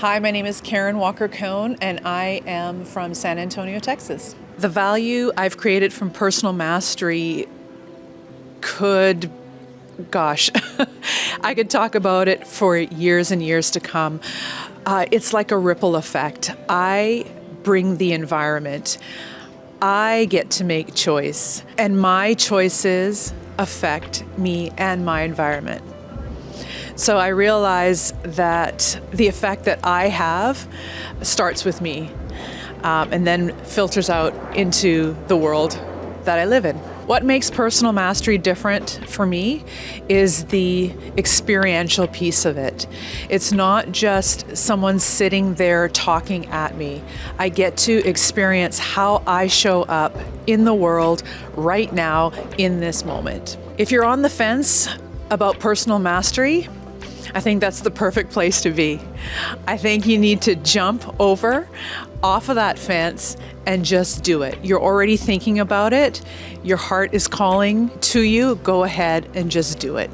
Hi, my name is Karen Walker-Cohn, and I am from San Antonio, Texas. The value I've created from personal mastery I could talk about it for years and years to come. It's like a ripple effect. I bring the environment. I get to make choice, and my choices affect me and my environment. So I realize that the effect that I have starts with me, and then filters out into the world that I live in. What makes personal mastery different for me is the experiential piece of it. It's not just someone sitting there talking at me. I get to experience how I show up in the world right now in this moment. If you're on the fence about personal mastery, I think that's the perfect place to be. I think you need to jump off of that fence and just do it. You're already thinking about it. Your heart is calling to you. Go ahead and just do it.